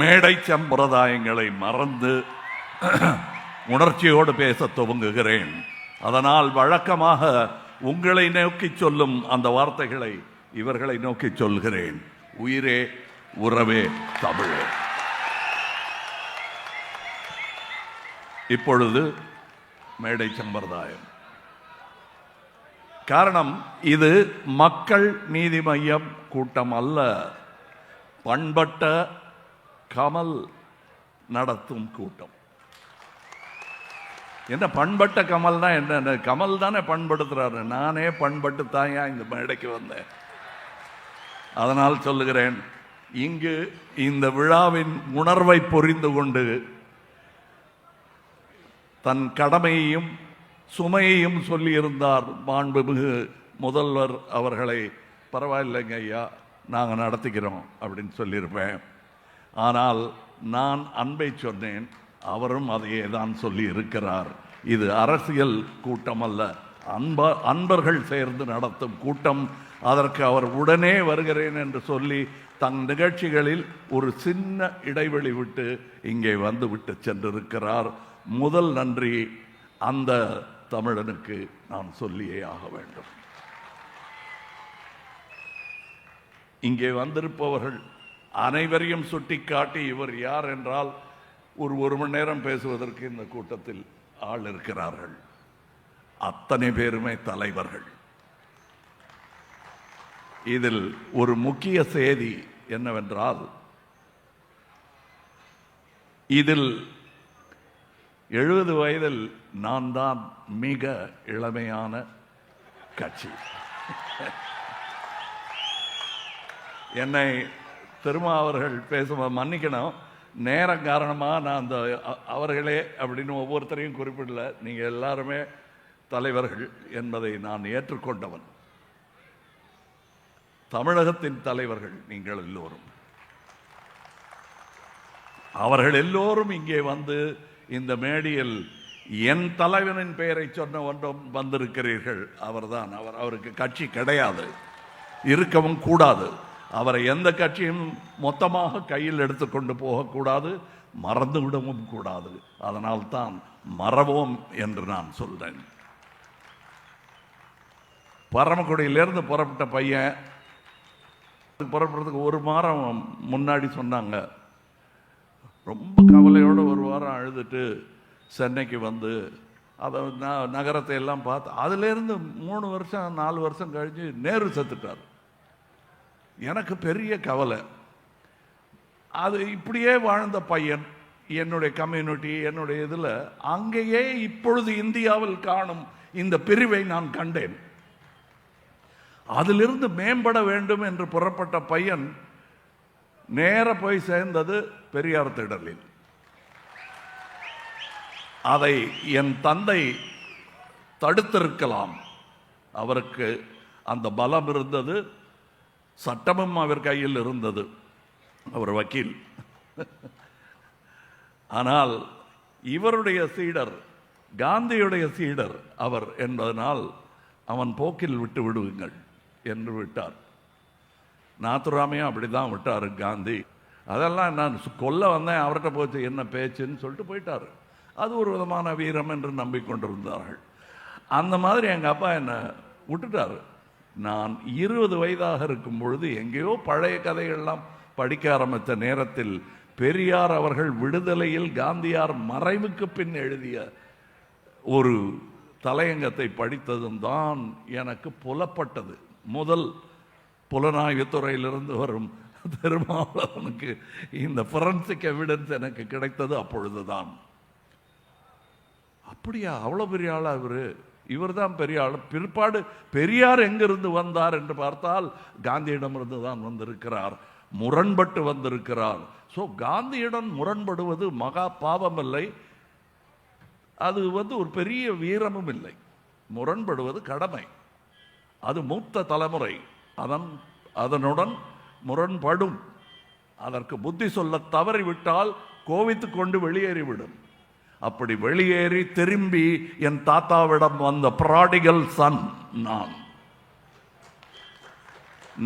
மேடை சம்பிரதாயங்களை மறந்து உணர்ச்சியோடு பேச துவங்குகிறேன். அதனால் வழக்கமாக உங்களை நோக்கி சொல்லும் அந்த வார்த்தைகளை இவர்களை நோக்கி சொல்கிறேன். உயிரே உறவே தமிழே. இப்பொழுது மேடை சம்பிரதாயம். காரணம், இது மக்கள் நீதி மையம் கூட்டம் அல்ல, பண்பட்ட கமல் நடத்தும் கூட்டம். என்ன பண்பட்ட கமல்னா என்ன? கமல் தானே பண்படுத்துறாரு. நானே பண்பட்டு தாயா இந்த மேடைக்கு வந்தேன். அதனால் சொல்லுகிறேன், இங்கு இந்த விழாவின் உணர்வை புரிந்து கொண்டு தன் கடமையையும் சுமையையும் சொல்லியிருந்தார் மாண்புமிகு முதல்வர் அவர்களை. பரவாயில்லைங்க ஐயா, நாங்கள் நடத்திக்கிறோம் அப்படின்னு சொல்லியிருப்பேன். ஆனால் நான் அன்பை சொன்னேன், அவரும் அதையே தான் சொல்லி இருக்கிறார். இது அரசியல் கூட்டம் அல்ல, அன்பர்கள் சேர்ந்து நடத்தும் கூட்டம். அதற்கு அவர் உடனே வருகிறேன் என்று சொல்லி தன் நிகழ்ச்சிகளில் ஒரு சின்ன இடைவெளி விட்டு இங்கே வந்து விட்டு சென்றிருக்கிறார். முதல் நன்றி அந்த தமிழனுக்கு நான் சொல்லியே ஆக வேண்டும். இங்கே வந்திருப்பவர்கள் அனைவரையும் சுட்டிக்காட்டி இவர் யார் என்றால் ஒரு மணி நேரம் பேசுவதற்கு இந்த கூட்டத்தில் ஆள் இருக்கிறார்கள். அத்தனை பேருமே தலைவர்கள். இதில் ஒரு முக்கிய செய்தி என்னவென்றால், இதில் 70 வயதில் நான் தான் மிக இளமையான கட்சி. என்னை திருமா அவர்கள் பேசும் மன்னிக்கணும், நேரம் காரணமாக நான் அந்த அவர்களே அப்படின்னு ஒவ்வொருத்தரையும் குறிப்பிடல. நீங்கள் எல்லாருமே தலைவர்கள் என்பதை நான் ஏற்றுக்கொண்டவன். தமிழகத்தின் தலைவர்கள் நீங்கள் எல்லோரும். அவர்கள் எல்லோரும் இங்கே வந்து இந்த மேடையில் என் தலைவனின் பெயரை சொன்ன ஒன்றும் வந்திருக்கிறீர்கள். அவர்தான். அவருக்கு கட்சி கிடையாது, இருக்கவும் கூடாது. அவரை எந்த கட்சியும் மொத்தமாக கையில் எடுத்துக்கொண்டு போகக்கூடாது, மறந்துவிடவும் கூடாது. அதனால்தான் மறவோம் என்று நான் சொல்றேன். பரமக்குடியிலிருந்து புறப்பட்ட பையன் புறப்படுறதுக்கு ஒரு வாரம் முன்னாடி சொன்னாங்க. ரொம்ப கவலையோடு ஒரு வாரம் அழுதுட்டு சென்னைக்கு வந்து அதை நகரத்தை எல்லாம் பார்த்து, அதுலேருந்து 3 வருஷம் 4 வருஷம் கழிஞ்சு நேரு செத்துட்டார். எனக்கு பெரிய கவலை. அது இப்படியே வாழ்ந்த பையன், என்னுடைய கம்யூனிட்டி, என்னுடைய இதில் அங்கேயே இப்பொழுது இந்தியாவில் காணும் இந்த பிரிவை நான் கண்டேன். அதிலிருந்து மேம்பட வேண்டும் என்று புறப்பட்ட பையன் நேர போய் சேர்ந்தது பெரியார் திடலில். அதை என் தந்தை தடுத்திருக்கலாம். அவருக்கு அந்த பலம் இருந்தது, சட்டமும் அவர் கையில் இருந்தது. அவர் வக்கீல். ஆனால் இவருடைய சீடர், காந்தியுடைய சீடர் அவர் என்பதனால் அவன் போக்கில் விட்டு விடுவீங்கள் என்று விட்டார். நாத்துராமையும் அப்படிதான் விட்டார் காந்தி. அதெல்லாம் நான் கொல்ல வந்தேன், அவர்கிட்ட போச்சு என்ன பேச்சுன்னு சொல்லிட்டு போயிட்டார். அது ஒரு விதமான வீரம் என்று நம்பிக்கொண்டிருந்தார்கள். அந்த மாதிரி எங்கள் அப்பா என்னை விட்டுட்டார். நான் 20 வயதாக இருக்கும் பொழுது எங்கேயோ பழைய கதைகள்லாம் படிக்க ஆரம்பித்த நேரத்தில் பெரியார் அவர்கள் விடுதலையில் காந்தியார் மறைவுக்கு பின் எழுதிய ஒரு தலையங்கத்தை படித்ததும் தான் எனக்கு புலப்பட்டது. முதல் புலனாய்வு துறையிலிருந்து வரும் திருமாவளவனுக்கு இந்த ஃபொரன்சிக் எவிடன்ஸ் எனக்கு கிடைத்தது அப்பொழுதுதான். அப்படியா, அவ்வளோ பெரிய ஆளா இவர் தான் பெரிய ஆள். பிற்பாடு பெரியார் எங்கிருந்து வந்தார் என்று பார்த்தால் காந்தியிடமிருந்து தான் வந்திருக்கிறார், முரண்பட்டு வந்திருக்கிறார். ஸோ காந்தியிடம் முரண்படுவது மகா பாவம் இல்லை, அது ஒரு பெரிய வீரமும் இல்லை. முரண்படுவது கடமை. அது மூத்த தலைமுறை அதனுடன் முரண்படும். அதற்கு புத்தி சொல்ல தவறிவிட்டால் கோவித்துக் கொண்டு வெளியேறிவிடும். அப்படி வெளியேறி திரும்பி என் தாத்தாவிடம் வந்த ப்ராடிகல் சன் நான்.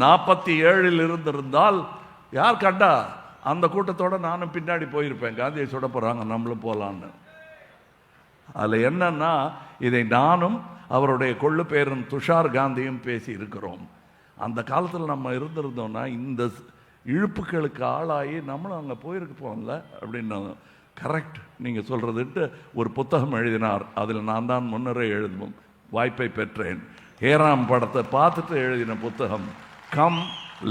47 இருந்திருந்தால் யார் கண்டா அந்த கூட்டத்தோட நானும் பின்னாடி போயிருப்பேன். காந்தியை சுட போகிறாங்க, நம்மளும் போகலான்னு. அதில் என்னன்னா, இதை நானும் அவருடைய கொள்ளு பேரன் துஷார் காந்தியும் பேசி இருக்கிறோம். அந்த காலத்தில் நம்ம இருந்திருந்தோம்னா இந்த இழுப்புகளுக்கு ஆளாகி நம்மளும் அங்கே போயிருப்போம்ல அப்படின்னு. கரெக்ட், நீங்கள் சொல்கிறதுட்டு ஒரு புத்தகம் எழுதினார். அதில் நான் தான் முன்னரே எழுதும் வாய்ப்பை பெற்றேன். ஹேராம் படத்தை பார்த்துட்டு எழுதின புத்தகம் கம்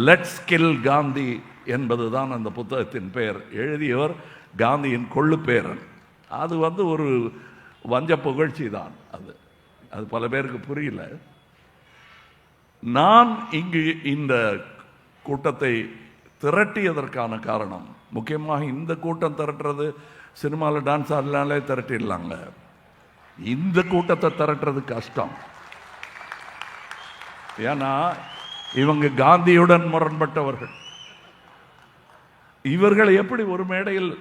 லெட்ஸ் கில் காந்தி என்பது தான் அந்த புத்தகத்தின் பெயர். எழுதியவர் காந்தியின் கொள்ளு பேரன். அது ஒரு வஞ்ச புகழ்ச்சி தான். அது பல பேருக்கு புரியல. நான் இங்கு இந்த கூட்டத்தை திரட்டியதற்கான காரணம், முக்கியமாக இந்த கூட்டம் திரட்டுறது சினிமாவில் டான்ஸ் ஆடலாலே திரட்டிடலாங்க. இந்த கூட்டத்தை திரட்டுறது கஷ்டம். ஏன்னா இவங்க காந்தியுடன் முரண்பட்டவர்கள். இவர்களை எப்படி ஒரு மேடையில்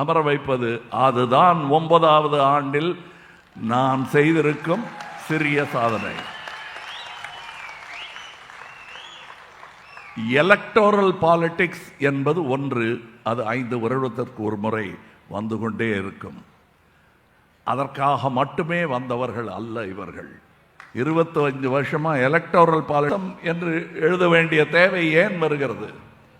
அமர வைப்பது? அதுதான் 9வது ஆண்டில் நான் செய்திருக்கும் சிறிய சாதனை. எலக்டோரல் பாலிடிக்ஸ் என்பது ஒன்று, அது 5 வருடத்திற்கு ஒரு முறை வந்து கொண்டே இருக்கும். அதற்காக மட்டுமே வந்தவர்கள் அல்ல இவர்கள். 25 வருஷமா எலக்டோரல் பாலிடிக்ஸ் என்று எழுத வேண்டிய தேவை ஏன் வருகிறது?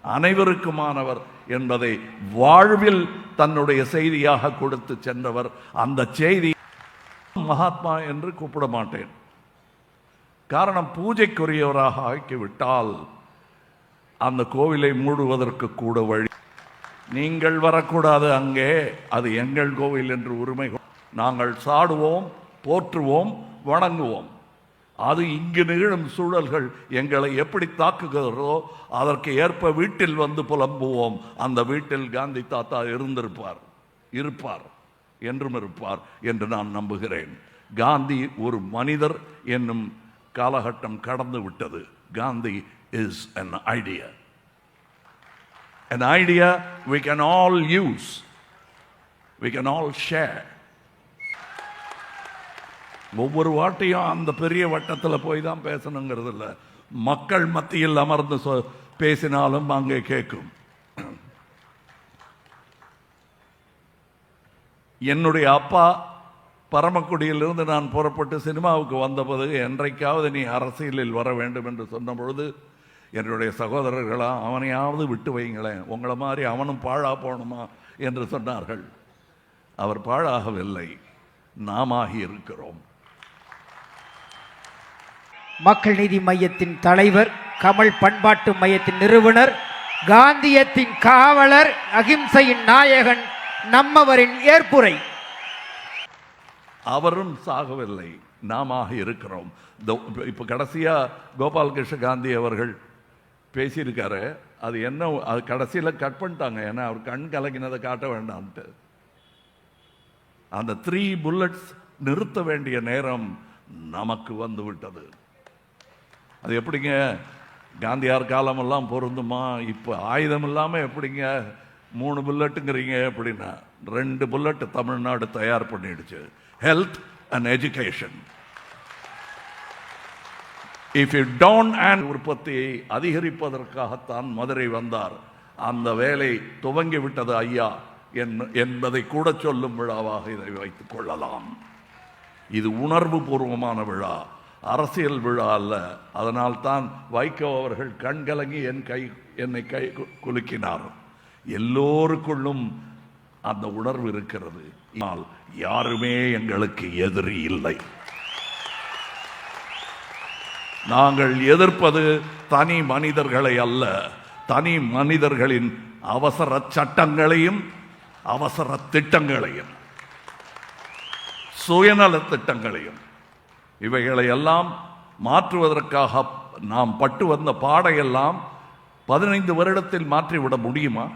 அனைவருக்குமானவர் என்பதை வாழ்வில் தன்னுடைய செய்தியாக கொடுத்து சென்றவர். அந்த செய்தி மகாத்மா என்று கூப்பிட மாட்டேன். காரணம், பூஜைக்குரியவராக ஆக்கிவிட்டால் அந்த கோவிலை மூடுவதற்கு கூட வழி. நீங்கள் வரக்கூடாது அங்கே, அது எங்கள் கோவில் என்று உரிமை. நாங்கள் சாடுவோம், போற்றுவோம், வணங்குவோம். அது இங்கு நிகழும் சூழல்கள் எங்களை எப்படி தாக்குகிறதோ அதற்கு ஏற்ப வீட்டில் வந்து புலம்புவோம். அந்த வீட்டில் காந்தி தாத்தா இருப்பார் என்றும் இருப்பார் என்று நான் நம்புகிறேன். காந்தி ஒரு மனிதர் என்னும் காலகட்டம் கடந்து விட்டது. Gandhi is an idea. An idea we can all use, we can all share. ஒவ்வொரு வாட்டையும் அந்த பெரிய வட்டத்தில் போய் தான் பேசணுங்கிறது இல்லை. மக்கள் மத்தியில் அமர்ந்து பேசினாலும் அங்கே கேட்கும். என்னுடைய அப்பா பரமக்குடியிலிருந்து நான் புறப்பட்டு சினிமாவுக்கு வந்த பிறகு, என்றைக்காவது நீ அரசியலில் வர வேண்டும் என்று சொன்ன பொழுது என்னுடைய சகோதரர்களா, அவனையாவது விட்டு வைங்களேன், உங்களை மாதிரி அவனும் பாழா போகணுமா என்று சொன்னார்கள். அவர் பாழாகவில்லை, நாமாகி இருக்கிறோம். மக்கள் நீதி மையத்தின் தலைவர், கமல் பண்பாட்டு மையத்தின் நிறுவனர், காந்தியத்தின் காவலர், அகிம்சையின் நாயகன், நம்மவரின் ஏற்புரை. அவரும் சாகவில்லை, நாமாக இருக்கிறோம். இப்போ கடைசியா கோபாலகிருஷ்ண காந்தி அவர்கள் பேசியிருக்காரு. அது என்ன, அது கடைசியில் கட் பண்ணிட்டாங்க. ஏன்னா அவர் கண் கலங்கினதை காட்ட வேண்டாம்ட்டு. அந்த 3 bullets நிறுத்த வேண்டிய நேரம் நமக்கு வந்து விட்டது. அது எப்படிங்க, காந்தியார் காலமெல்லாம் பொருந்துமா? இப்போ ஆயுதம் இல்லாமல் எப்படிங்க 3 புல்லட்டுங்கிறீங்க? எப்படின்னா 2 புல்லட் தமிழ்நாடு தயார் பண்ணிடுச்சு. Health and education. If you don't and உற்பத்தியை அதிகரிப்பதற்காகத்தான் மதுரை வந்தார். அந்த வேலை துவங்கி விட்டது ஐயா என்பதை கூட சொல்லும் விழாவாக இதை வைத்துக் கொள்ளலாம். இது உணர்வு பூர்வமான விழா, அரசியல் விழா அல்ல. அதனால் தான் வைகோ அவர்கள் கண்கலங்கி என்னை கை குலுக்கினார். எல்லோருக்குள்ளும் அந்த உணர்வு இருக்கிறது. யாருமே எங்களுக்கு எதிரி இல்லை. நாங்கள் எதிர்ப்பது தனி மனிதர்களை அல்ல, தனி மனிதர்களின் அவசர சட்டங்களையும் அவசர திட்டங்களையும் சுயநல திட்டங்களையும். இவைகளை எல்லாம் மாற்றுவதற்காக நாம் பட்டு வந்த பாடையெல்லாம் 15 வருடத்தில் மாற்றிவிட முடியுமா?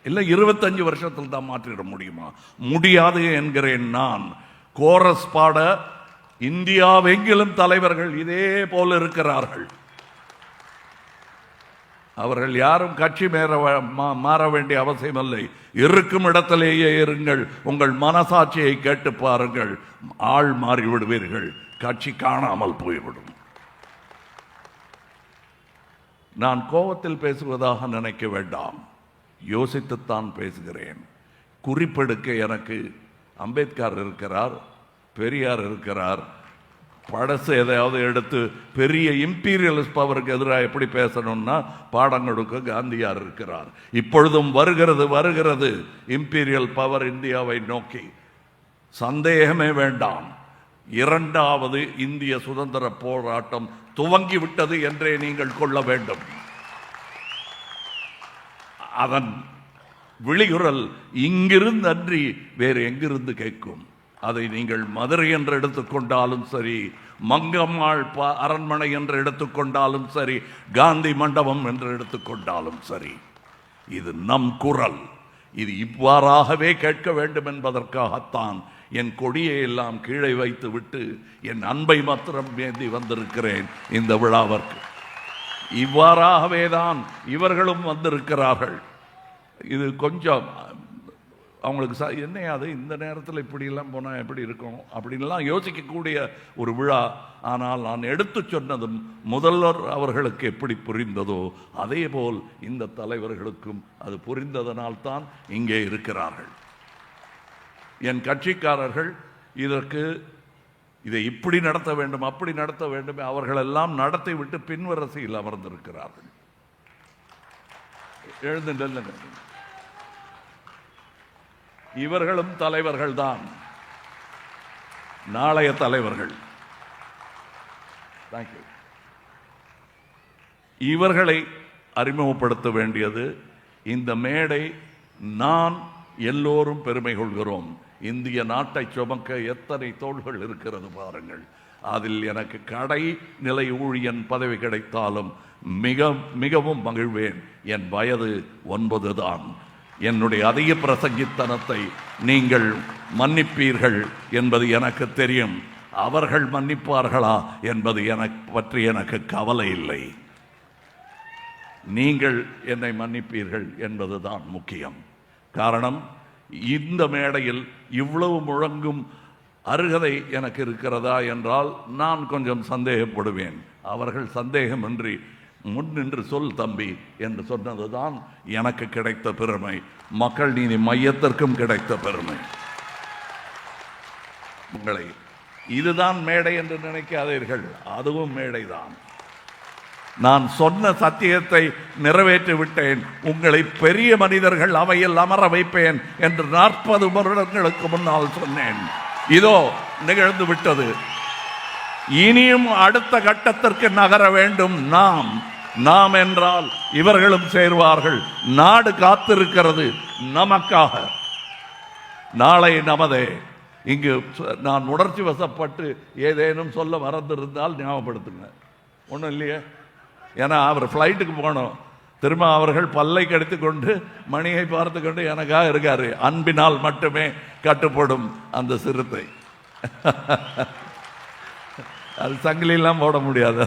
இல்லை 25 வருஷத்தில் தான் மாற்றிவிட முடியுமா? முடியாது என்கிறேன் நான். கோரஸ் பாட இந்தியாவெங்கிலும் தலைவர்கள் இதே போல இருக்கிறார்கள். அவர்கள் யாரும் கட்சி மாற வேண்டிய அவசியம் இல்லை. இருக்கும் இடத்திலேயே இருங்கள். உங்கள் மனசாட்சியை கேட்டு பாருங்கள். ஆள் மாறி விடுவீர்கள், கட்சி காணாமல் போய்விடும். நான் கோபத்தில் பேசுவதாக நினைக்க வேண்டாம். யோசித்துத்தான் பேசுகிறேன். குறிப்பெடுக்க எனக்கு அம்பேத்கர் இருக்கிறார், பெரியார் இருக்கிறார். பழசு எதையாவது எடுத்து பெரிய இம்பீரியலிஸ்ட் பவருக்கு எதிராக எப்படி பேசணும்னா பாடம் கொடுக்க காந்தியார் இருக்கிறார். இப்பொழுதும் வருகிறது இம்பீரியல் பவர் இந்தியாவை நோக்கி, சந்தேகமே வேண்டாம். இரண்டாவது இந்திய சுதந்திர போராட்டம் துவங்கிவிட்டது என்றே நீங்கள் கொள்ள வேண்டும். அதன் விழிகுரல் இங்கிருந்து அன்றி வேறு எங்கிருந்து கேட்கும். அதை நீங்கள் மதுரை என்று எடுத்துக்கொண்டாலும் சரி, மங்கம்மாள் அரண்மனை என்று எடுத்துக்கொண்டாலும் சரி, காந்தி மண்டபம் என்று எடுத்துக்கொண்டாலும் சரி, இது நம் குரல். இது இவ்வாறாகவே கேட்க வேண்டும் என்பதற்காகத்தான் என் கொடியை எல்லாம் கீழே வைத்து விட்டு என் அன்பை மாத்திரம் ஏந்தி வந்திருக்கிறேன் இந்த விழாவிற்கு. இவ்வாறாகவே தான் இவர்களும் வந்திருக்கிறார்கள். இது கொஞ்சம் அவங்களுக்கு என்னையாது இந்த நேரத்தில் இப்படியெல்லாம் போனால் எப்படி இருக்கும் அப்படின்லாம் யோசிக்கக்கூடிய ஒரு விழா. ஆனால் நான் எடுத்து சொன்னதும் முதல்வர் அவர்களுக்கு எப்படி புரிந்ததோ அதே போல் இந்த தலைவர்களுக்கும் அது புரிந்ததனால்தான் இங்கே இருக்கிறார்கள். என் கட்சிக்காரர்கள் இதை இப்படி நடத்த வேண்டும் அப்படி நடத்த வேண்டும் அவர்களெல்லாம் நடத்தி விட்டு பின்வரிசையில் அமர்ந்திருக்கிறார்கள். எழுந்து இவர்களும் தலைவர்கள் தான், நாளைய தலைவர்கள். தேங்க்யூ. இவர்களை அறிமுகப்படுத்த வேண்டியது இந்த மேடை. நான் எல்லோரும் பெருமை கொள்கிறோம். இந்திய நாட்டை சுமக்க எத்தனை தோள்கள் இருக்கிறது பாருங்கள். அதில் எனக்கு கடை நிலை ஊழியன் பதவி கிடைத்தாலும் மிகவும் மகிழ்வேன். என் வயது 9 தான். என்னுடைய அதிக பிரசங்கித்தனத்தை நீங்கள் மன்னிப்பீர்கள் என்பது எனக்கு தெரியும். அவர்கள் மன்னிப்பார்களா என்பது எனக்கு கவலை இல்லை. நீங்கள் என்னை மன்னிப்பீர்கள் என்பதுதான் முக்கியம். காரணம், இந்த மேடையில் இவ்வளவு முழங்கும் அருகதை எனக்கு இருக்கிறதா என்றால் நான் கொஞ்சம் சந்தேகப்படுவேன். அவர்கள் சந்தேகமின்றி முன்னின்று சொல் தம்பி என்று சொன்னதுதான் எனக்கு கிடைத்த பெருமை. மக்கள் நீதி மையத்திற்கும் கிடைத்த பெருமை. உங்களை இதுதான் மேடை என்று நினைக்காதீர்கள், அதுவும் மேடைதான். நான் சொன்ன சத்தியத்தை நிறைவேற்றி விட்டேன். உங்களை பெரிய மனிதர்கள் அவையில் அமர வைப்பேன் என்று 40 வருடங்களுக்கு முன்னால் சொன்னேன். இதோ நிகழ்ந்து விட்டது. இனியும் அடுத்த கட்டத்திற்கு நகர வேண்டும். நாம் என்றால் இவர்களும் சேர்வார்கள். நாடு காத்திருக்கிறது நமக்காக. நாளை நமதே. இங்கு நான் உணர்ச்சி வசப்பட்டு ஏதேனும் சொல்ல மறந்திருந்தால் ஞாபகப்படுத்துங்க. ஒன்றும் இல்லையே. ஏன்னா அவர் ஃப்ளைட்டுக்கு போனோம். திரும்ப அவர்கள் பல்லை கடித்து கொண்டு மணியை பார்த்து கொண்டு எனக்காக இருக்காரு. அன்பினால் மட்டுமே கட்டுப்படும் அந்த சிறுத்தை. அது சங்கிலெல்லாம் போட முடியாது.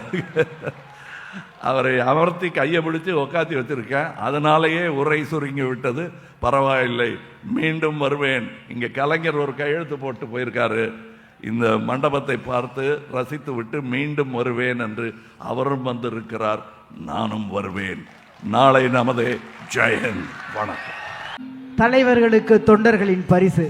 அவரை அமர்த்தி கையை பிடிச்சி உக்காத்தி வச்சிருக்கேன். அதனாலேயே உரை சுருங்கி விட்டது. பரவாயில்லை, மீண்டும் வருவேன். இங்கே கலைஞர் ஒரு கையெழுத்து போட்டு போயிருக்காரு. இந்த மண்டபத்தை பார்த்து ரசித்து விட்டு மீண்டும் வருவேன் என்று அவரும் வந்திருக்கிறார். நானும் வருவேன். நாளை நமதே. ஜெயன். வணக்கம். தலைவர்களுக்கு தொண்டர்களின் பரிசு.